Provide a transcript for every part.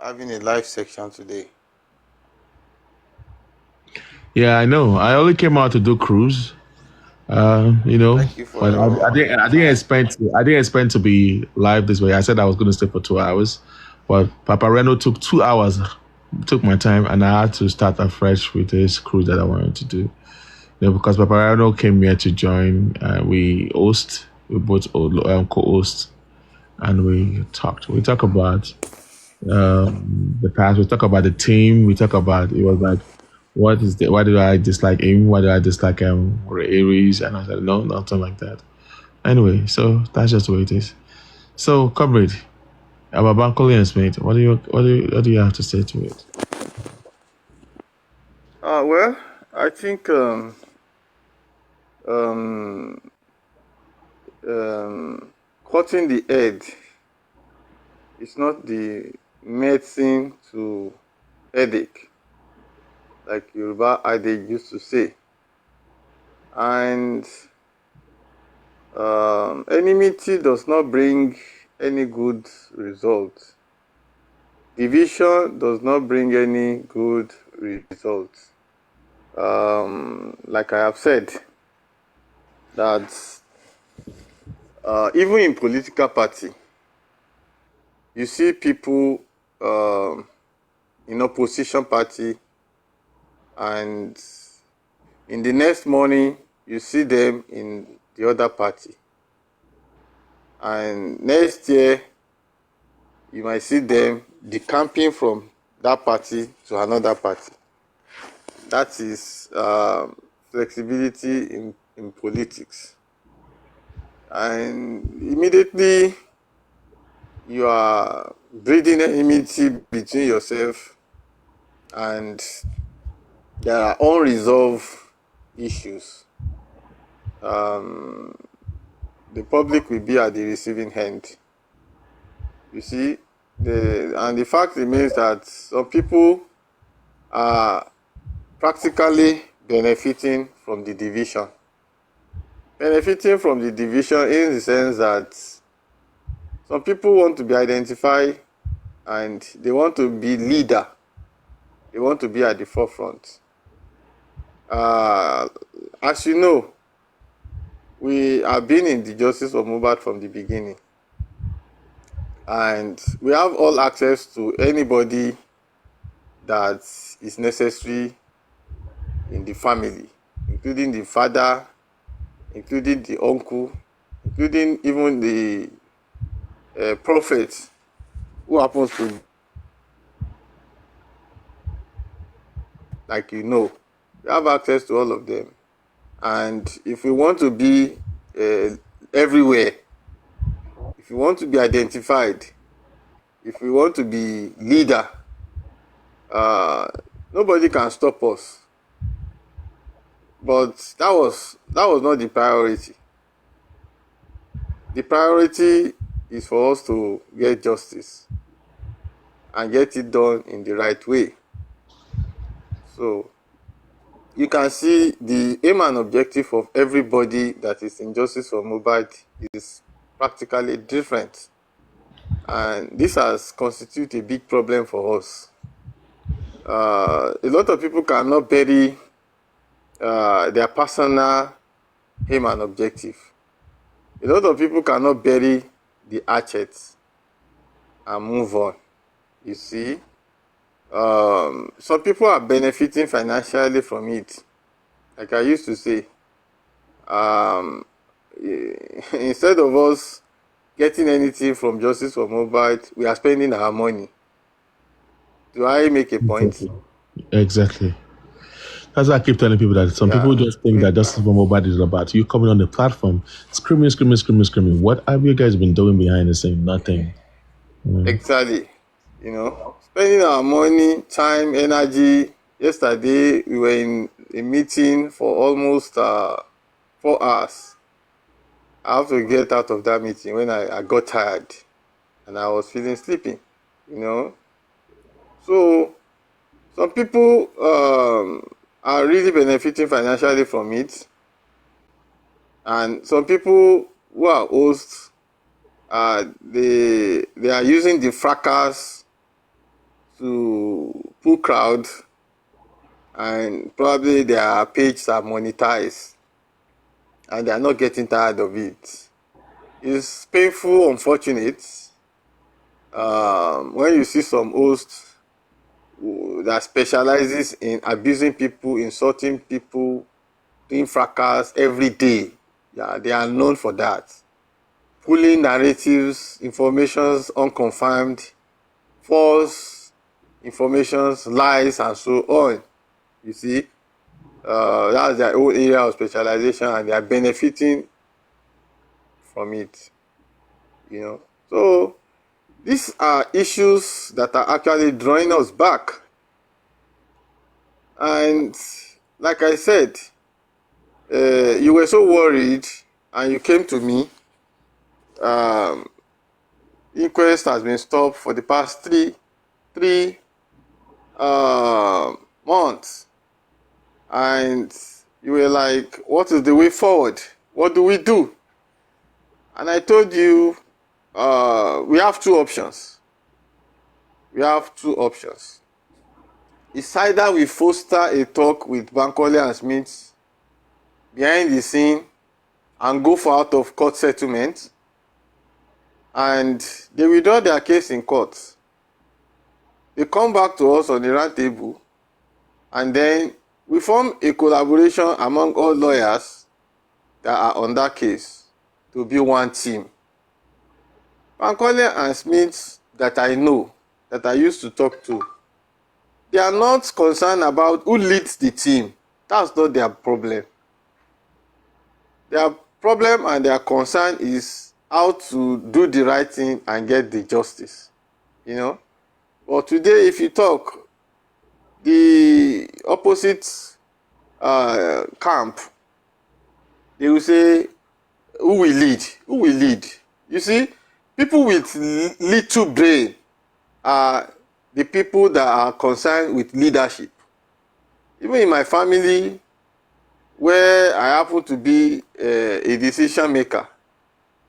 having a live section today. Yeah, I know. I only came out to do cruise. Thank you for But your I didn't time. expect to be live this way. I said I was going to stay for 2 hours, but Papa Reno took 2 hours, took my time, and I had to start afresh with this cruise that I wanted to do. Because Papa Reno came here to join. We both co-host, and we talked. We talk about the past. We talk about the team. We talk about it was like, why do I dislike him? Why do I dislike Aries? And I said, no, nothing like that. Anyway, so that's just the way it is. So, comrade, about Bankole and Smith, what do you have to say to it? Well, I think um, cutting the head is not the medicine to headache, like Yoruba adage used to say. And enmity does not bring any good result. Division does not bring any good result. Like I have said, that even in political party, you see people in opposition party, and in the next morning you see them in the other party, and next year you might see them decamping from that party to another party. That is flexibility in politics. And immediately you are breeding enmity between yourself, and there are unresolved issues. The public will be at the receiving end. You see, the fact remains that some people are practically benefiting from the division. Benefiting from the division in the sense that some people want to be identified and they want to be leader. They want to be at the forefront. As you know, we have been in the justice of mohbad from the beginning, and we have all access to anybody that is necessary in the family, including the father, including the uncle, including even the prophet who happens to, like, we have access to all of them. And if we want to be everywhere, if we want to be identified, if we want to be leader, nobody can stop us. But that was not the priority. The priority is for us to get justice and get it done in the right way. So you can see the aim and objective of everybody that is in justice for mohbad is practically different, and this has constituted a big problem for us. A lot of people cannot bury their personal aim and objective. A lot of people cannot bury the hatchet and move on. You see, some people are benefiting financially from it. Like I used to say, instead of us getting anything from justice for mohbad, we are spending our money. Do I make a point? Exactly. That's why I keep telling people that some Yeah. people just think that Justice for Mobile is about you coming on the platform, screaming, screaming, screaming, screaming. What have you guys been doing behind the scene? Nothing. Exactly. Spending our money, time, energy. Yesterday, we were in a meeting for almost 4 hours. I have to get out of that meeting when I got tired and I was feeling sleepy, So, some people are really benefiting financially from it. And some people who are hosts, they are using the fracas to pull crowd, and probably their pages are monetized and they are not getting tired of it. It's painful, unfortunate, when you see some hosts that specializes in abusing people, insulting people, doing fracas every day. Yeah, they are known for that. Pulling narratives, informations unconfirmed, false informations, lies, and so on. You see, that's their own area of specialization, and they are benefiting from it. So these are issues that are actually drawing us back. And like I said, you were so worried, and you came to me. Inquest has been stopped for the past three months, and you were like, what is the way forward? What do we do? And I told you, we have two options. It's either we foster a talk with Bankole and Smith behind the scene and go for out of court settlement, and they withdraw their case in court. They come back to us on the round table, and then we form a collaboration among all lawyers that are on that case to be one team. Bankole and Smith that I know, that I used to talk to, they are not concerned about who leads the team. That's not their problem. Their problem and their concern is how to do the right thing and get the justice. But today, if you talk, the opposite camp, they will say, who will lead? Who will lead? You see, people with little brain are the people that are concerned with leadership. Even in my family, where I happen to be a decision maker,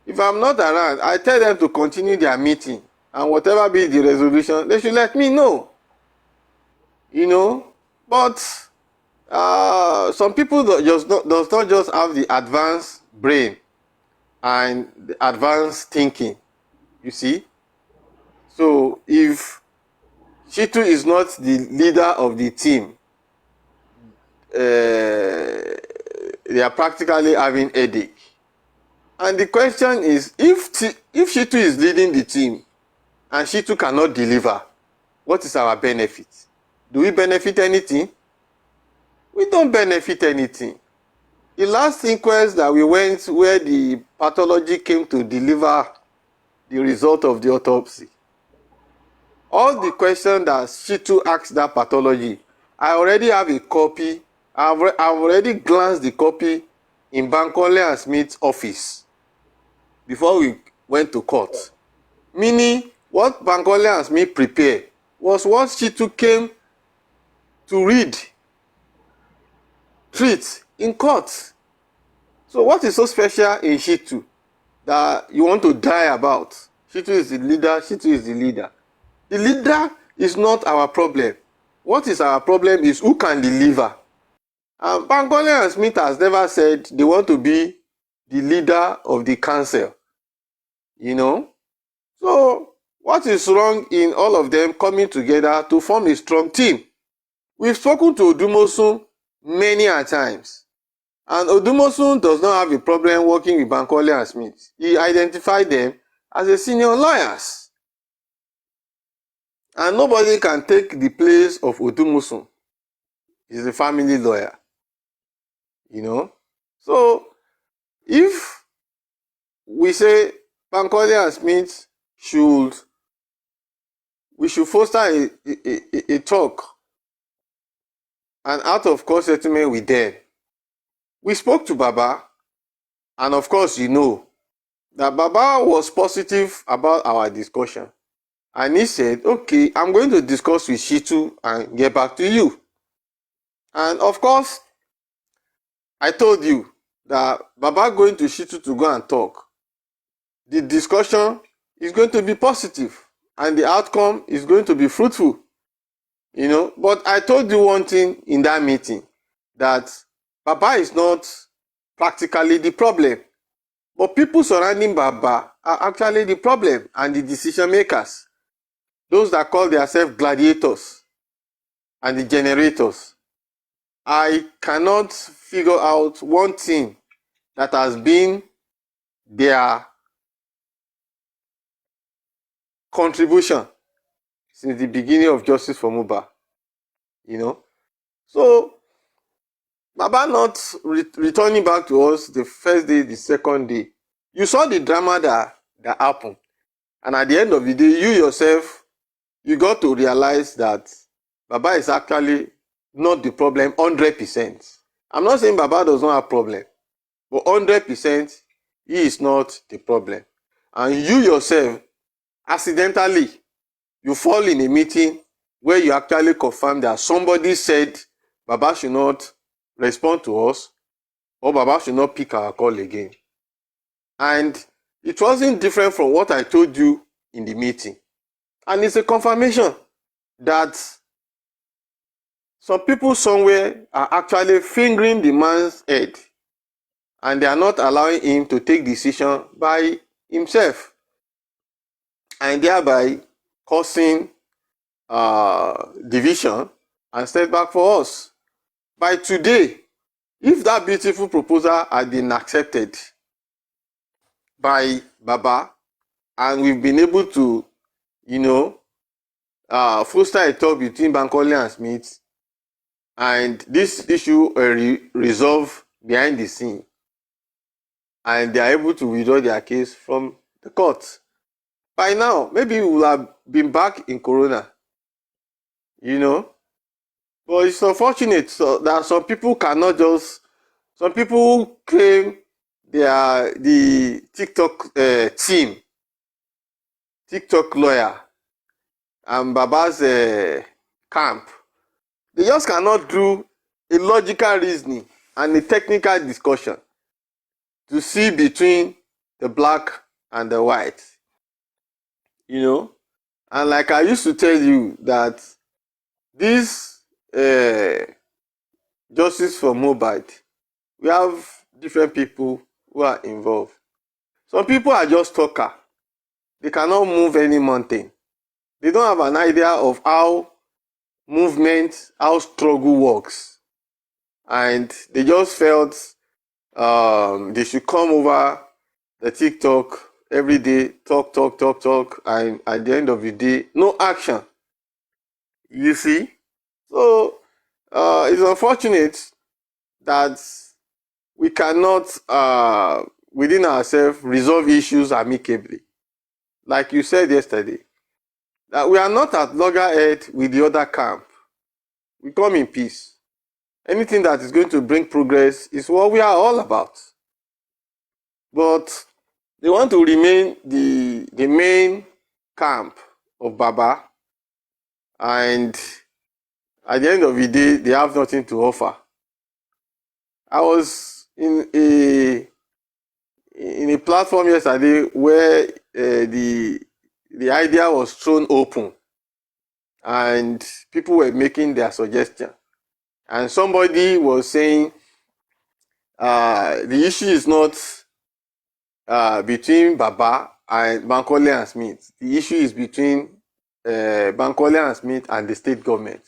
if I'm not around, I tell them to continue their meeting, and whatever be the resolution, they should let me know. But some people does not just have the advanced brain and the advanced thinking, you see. So if Shitu is not the leader of the team, they are practically having headache. And the question is, if Shitu is leading the team and Shitu cannot deliver, what is our benefit? Do we benefit anything? We don't benefit anything. The last inquest that we went, where the pathology came to deliver the result of the autopsy, all the questions that Shitu asked that pathology, I already have a copy. I've already glanced the copy in Bankole and Smith's office before we went to court. Meaning, what Bankole and Smith prepared was what Shitu came to treat in court. So what is so special in Shitu that you want to die about? Shitu is the leader. Shitu is the leader. The leader is not our problem. What is our problem is who can deliver. And Bankole and Smith has never said they want to be the leader of the council. So what is wrong in all of them coming together to form a strong team? We've spoken to Odumosun many a times. And Odumosun does not have a problem working with Bankole and Smith. He identified them as a senior lawyers. And nobody can take the place of Odumosun. He's a family lawyer. So if we say Bankole and Smith we should foster a talk, an out of court settlement with them. We spoke to Baba, and of course that Baba was positive about our discussion. And he said, okay, I'm going to discuss with Shitu and get back to you. And of course, I told you that Baba going to Shitu to go and talk. The discussion is going to be positive and the outcome is going to be fruitful. You know, but I told you one thing in that meeting, that Baba is not practically the problem, but people surrounding Baba are actually the problem and the decision makers. Those that call themselves gladiators and the generators. I cannot figure out one thing that has been their contribution since the beginning of Justice for Mohbad. You know, so Baba not returning back to us the first day, the second day. You saw the drama that happened. And at the end of the day, you yourself, you got to realize that Baba is actually not the problem 100%. I'm not saying Baba does not have problem, but 100%, he is not the problem. And you yourself, accidentally, you fall in a meeting where you actually confirm that somebody said Baba should not respond to us, or Baba should not pick our call again. And it wasn't different from what I told you in the meeting. And it's a confirmation that some people somewhere are actually fingering the man's head, and they are not allowing him to take decision by himself, and thereby causing division and setback for us. By today, if that beautiful proposal had been accepted by Baba, and we've been able to, you know, foster a talk between Bankole and Smith, and this issue resolved behind the scene, and they are able to withdraw their case from the court, by now, maybe we will have been back in Corona, you know. But it's unfortunate that some people cannot just, some people claim they are the TikTok team, TikTok lawyer, and Baba's camp. They just cannot do a logical reasoning and a technical discussion to see between the black and the white, you know. And like I used to tell you, that this justice for mohbad, we have different people who are involved. Some people are just talker. They cannot move any mountain. They don't have an idea of how movement, how struggle works. And they just felt they should come over the TikTok every day, talk, and at the end of the day, no action. You see? So it's unfortunate that we cannot, within ourselves, resolve issues amicably. Like you said yesterday, that we are not at loggerhead with the other camp. We come in peace. Anything that is going to bring progress is what we are all about. But they want to remain the main camp of Baba, and at the end of the day, they have nothing to offer. I was in a platform yesterday where the idea was thrown open, and people were making their suggestion. And somebody was saying the issue is not between Baba and Bankole and Smith. The issue is between Bankole and Smith and the state government.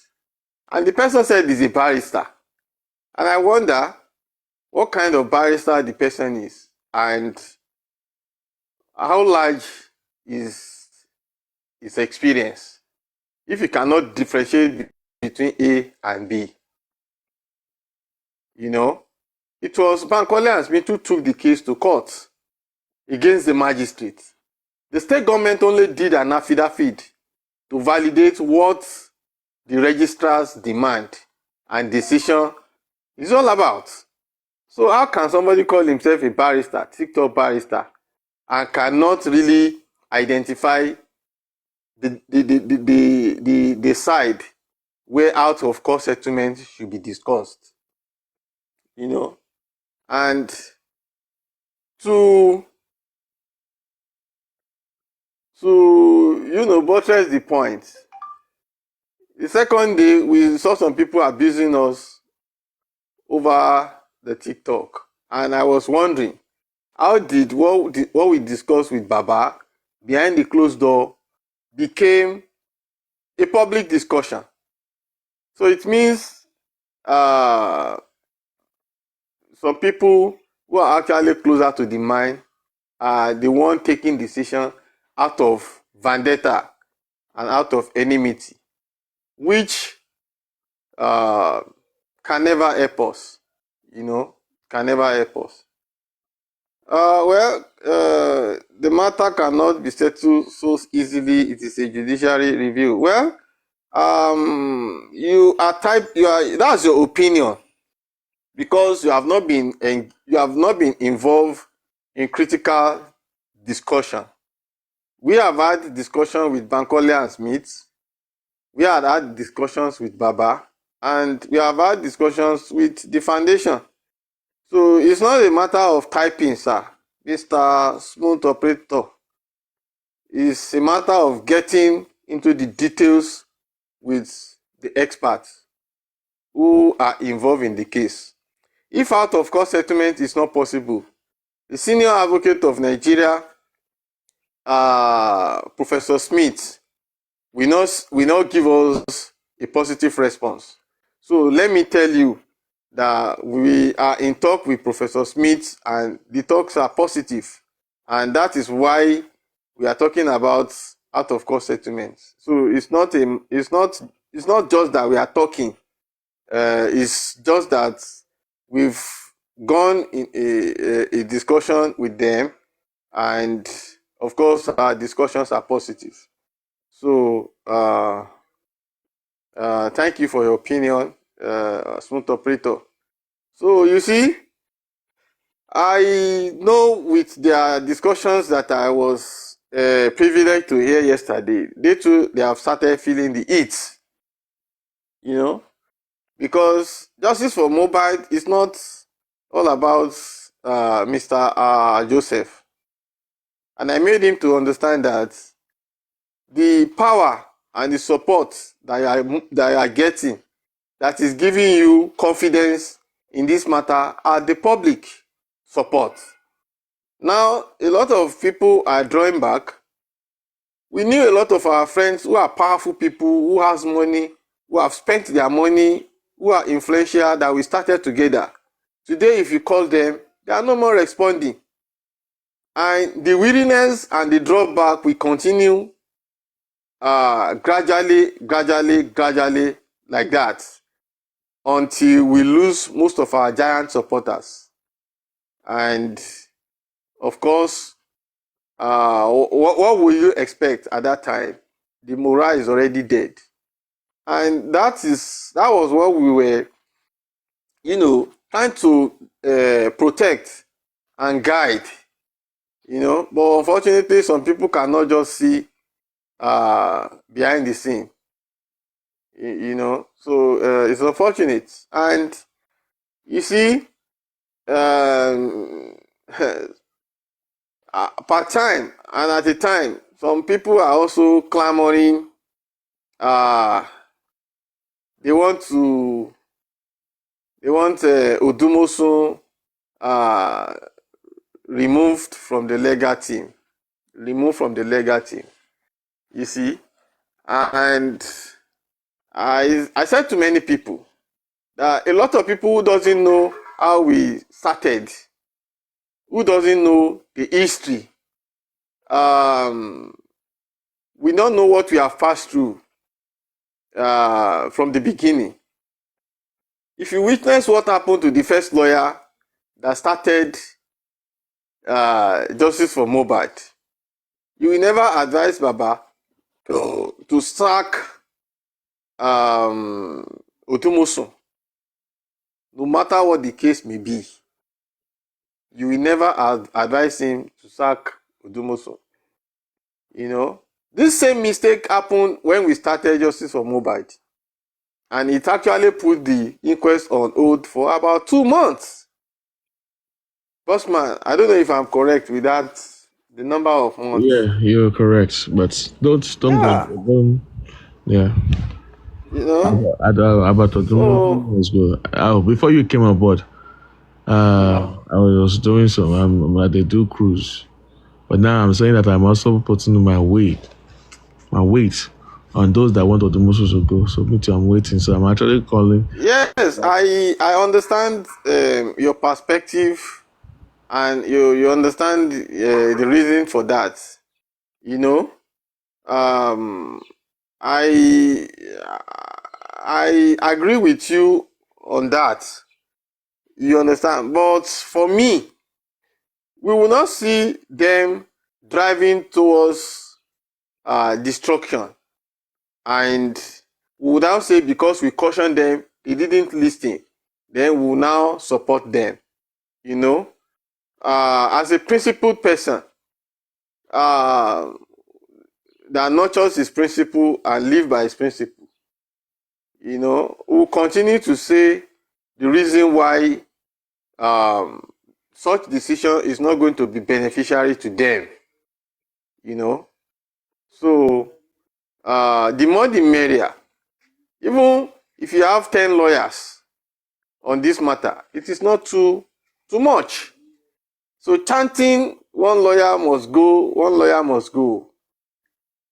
And the person said he's a barrister. And I wonder what kind of barrister the person is, and how large is his experience, if you cannot differentiate between A and B. You know, it was Bankole and Smith who took the case to court against the magistrate. The state government only did an affidavit to validate what the registrar's demand and decision is all about. So how can somebody call himself a barrister, TikTok barrister, and cannot really identify the side where out of court settlement should be discussed? You know, and to buttress the point, The second day, we saw some people abusing us over the TikTok. And I was wondering, how did what we discussed with Baba behind the closed door became a public discussion? So it means some people who are actually closer to the mind are the one taking decision out of vendetta and out of enmity, which can never help us, can never help us. The matter cannot be settled so easily. It is a judiciary review. Well, that's your opinion, because you have not been involved in critical discussion. We have had discussion with Bankole and Smith. We have had discussions with Baba, and we have had discussions with the foundation. So it's not a matter of typing, sir, Mr. Smooth Operator. It's a matter of getting into the details with the experts who are involved in the case. If out of court settlement is not possible, the senior advocate of Nigeria, Professor Smith, will not give us a positive response. So let me tell you that we are in talk with Professor Smith, and the talks are positive, and that is why we are talking about out of court settlements. So it's not just that we are talking. It's just that we've gone in a discussion with them, and of course our discussions are positive. So thank you for your opinion, Smooth Operator. So you see, I know with their discussions that I was privileged to hear yesterday, they have started feeling the heat, because justice for mohbad is not all about Mr. Joseph. And I made him to understand that the power and the support that you are getting, that is giving you confidence in this matter, are the public support. Now, a lot of people are drawing back. We knew a lot of our friends who are powerful people, who has money, who have spent their money, who are influential, that we started together. Today, if you call them, they are no more responding. And the weariness and the drawback will continue gradually like that, until we lose most of our giant supporters. And of course, what will you expect at that time? The morale is already dead. And that was what we were, trying to protect and guide, But unfortunately, some people cannot just see behind the scene, So it's unfortunate. And you see, part time and at a time, some people are also clamoring. They want Odumosun removed from the legal team. You see, and I said to many people that a lot of people who doesn't know how we started, who doesn't know the history, we don't know what we have passed through from the beginning. If you witness what happened to the first lawyer that started justice for mohbad, you will never advise Baba to sack Odumosun, no matter what the case may be. You will never advise him to sack Odumosun. This same mistake happened when we started justice for mohbad, and it actually put the inquest on hold for about 2 months. Bossman, I don't know if I'm correct with that, the number of months. Yeah, you're correct, but don't Yeah. go. Yeah. You know. About So was good. Oh, before you came on board, I was doing some. They do cruise, but now I'm saying that I'm also putting my weight on those that want to do most to go. So me too, I'm waiting. So I'm actually calling. yes, I understand your perspective, and you understand the reason for that. You know, um, I I agree with you on that. You understand, but for me, we will not see them driving towards destruction, and we would now say because we caution them, they didn't listen, then we will now support them. You know, as a principled person uh, that nurtures his principle and live by his principle, you know, we'll continue to say the reason why um, such decision is not going to be beneficiary to them. You know, so the more the merrier. Even if you have 10 lawyers on this matter, it is not too much. So chanting one lawyer must go, one lawyer must go.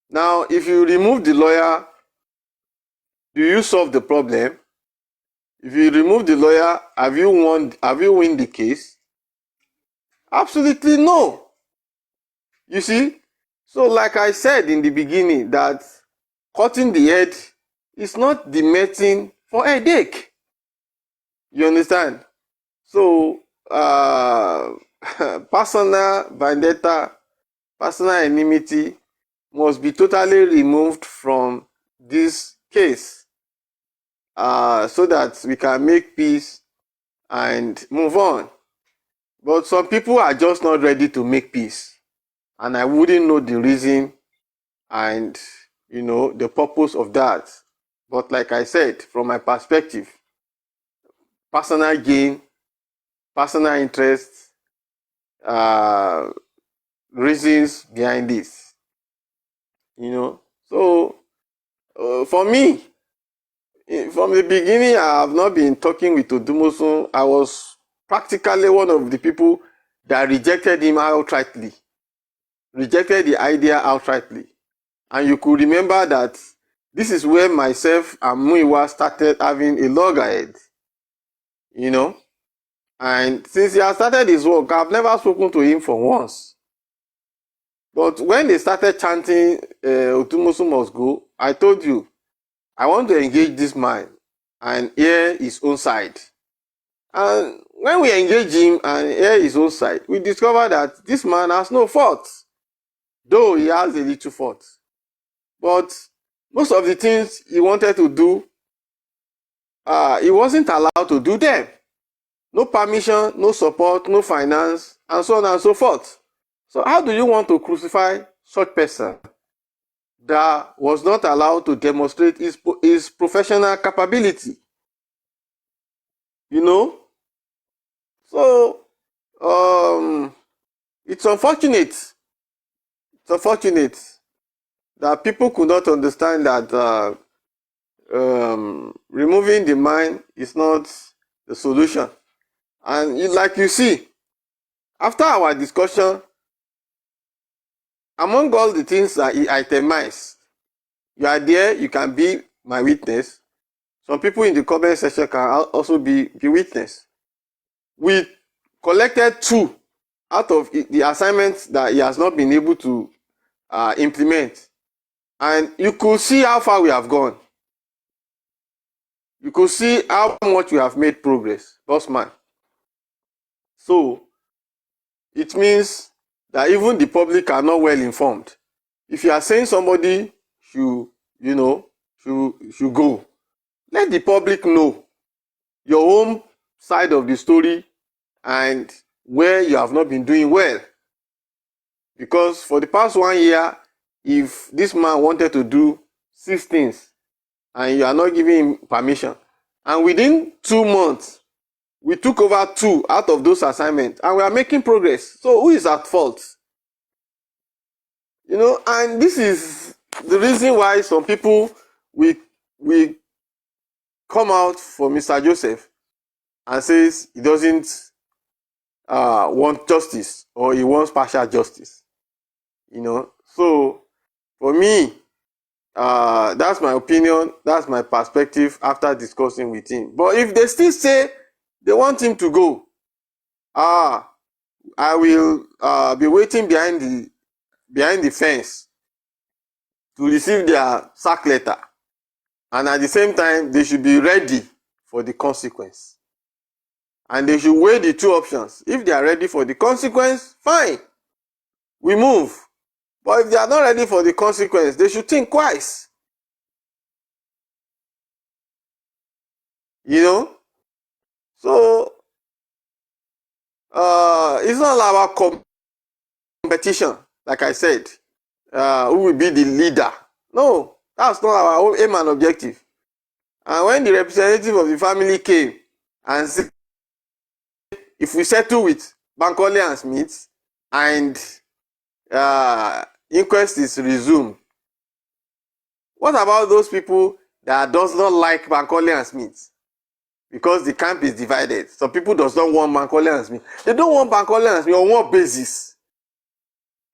Now, if you remove the lawyer, do you solve the problem? If you remove the lawyer, have you won the case? Absolutely no. You see? So like I said in the beginning, that cutting the head is not the medicine for headache. You understand? So personal vendetta, personal enmity must be totally removed from this case, so that we can make peace and move on. But some people are just not ready to make peace, and I wouldn't know the reason and the purpose of that. But like I said, from my perspective, personal gain, personal interest, uh, reasons behind this. So for me, from the beginning, I have not been talking with Odumosun. I was practically one of the people that rejected him outrightly, rejected the idea outrightly. And you could remember that this is where myself and Muiwa started having a loggerhead, you know. And since he has started his work, I've never spoken to him for once. But when they started chanting Odumosun must go, I told you, I want to engage this man and hear his own side. And when we engage him and hear his own side, we discover that this man has no fault, though he has a little fault. But most of the things he wanted to do, he wasn't allowed to do them. No permission, no support, no finance, and so on and so forth. So how do you want to crucify such person that was not allowed to demonstrate his professional capability? You know? So, it's unfortunate. It's unfortunate that people could not understand that removing the mind is not the solution. And like you see, after our discussion, among all the things that he itemized, you are there, you can be my witness. Some people in the comment section can also be witness. We collected 2 out of the assignments that he has not been able to implement. And you could see how far we have gone. You could see how much we have made progress, bossman. So it means that even the public are not well informed. If you are saying somebody should go, let the public know your own side of the story and where you have not been doing well. Because for the past 1 year, if this man wanted to do 6 things and you are not giving him permission, and within 2 months, we took over 2 out of those assignments and we are making progress. So who is at fault? And this is the reason why some people we come out for Mr. Joseph and says he doesn't want justice, or he wants partial justice. So for me, that's my opinion, that's my perspective after discussing with him. But if they still say they want him to go, I will be waiting behind the fence to receive their sack letter. And at the same time, they should be ready for the consequence. And they should weigh the two options. If they are ready for the consequence, fine, we move. But if they are not ready for the consequence, they should think twice. So it's not our competition, like I said, who will be the leader. No, that's not our own aim and objective. And when the representative of the family came and said, if we settle with Bankole and Smith and inquest is resumed, what about those people that does not like Bankole and Smith? Because the camp is divided. Some people does not want Bankole and Smith. They don't want Bankole and Smith on what basis?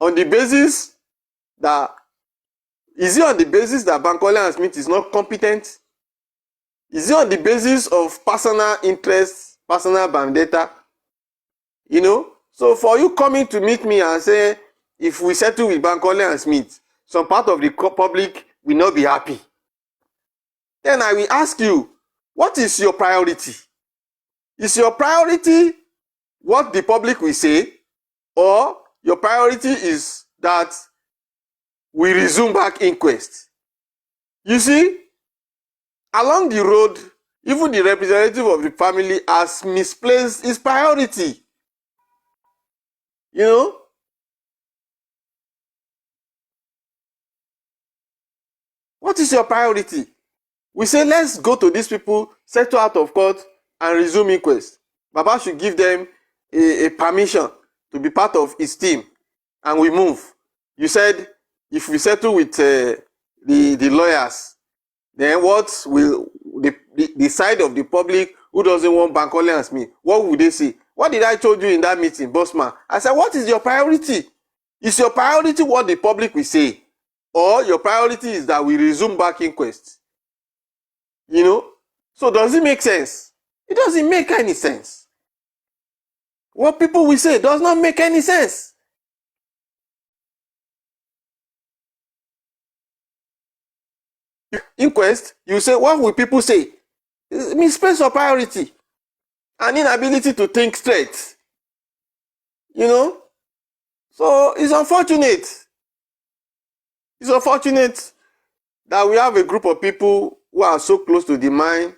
On the basis that, is it on the basis that Bankole and Smith is not competent? Is it on the basis of personal interest, personal vendetta? So for you coming to meet me and say, if we settle with Bankole and Smith, some part of the public will not be happy. Then I will ask you, what is your priority? Is your priority what the public will say, or your priority is that we resume back inquest? You see, along the road, even the representative of the family has misplaced his priority. What is your priority? We say, let's go to these people, settle out of court, and resume inquest. Baba should give them a permission to be part of his team, and we move. You said, if we settle with the lawyers, then what will the side of the public who doesn't want Bankole and Smith, what would they say? What did I told you in that meeting, bossman? I said, what is your priority? Is your priority what the public will say? Or your priority is that we resume back inquest? So does it make sense? It doesn't make any sense. What people will say does not make any sense. Inquest, you say, what will people say? It misplace your priority. An inability to think straight. So it's unfortunate. It's unfortunate that we have a group of people who are so close to the mind,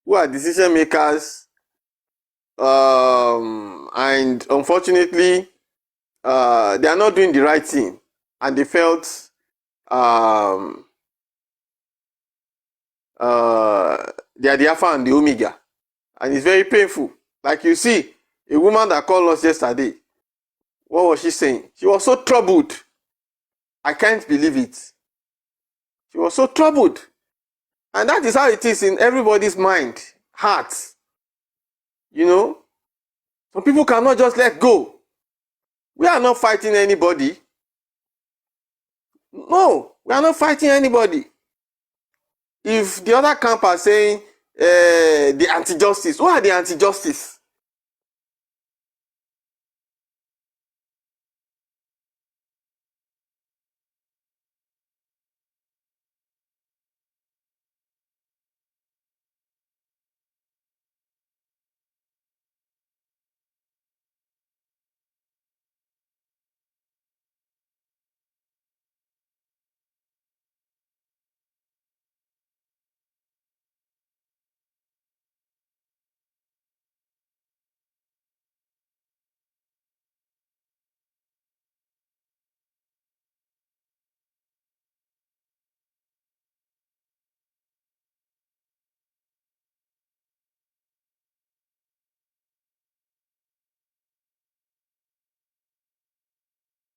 who are decision makers, and unfortunately, they are not doing the right thing, and they felt they are the Alpha and the Omega, and it's very painful. Like you see, a woman that called us yesterday, what was she saying? She was so troubled. I can't believe it. She was so troubled. And that is how it is in everybody's mind, heart. Some people cannot just let go. We are not fighting anybody. No, we are not fighting anybody. If the other camp are saying the anti-justice, who are the anti-justice?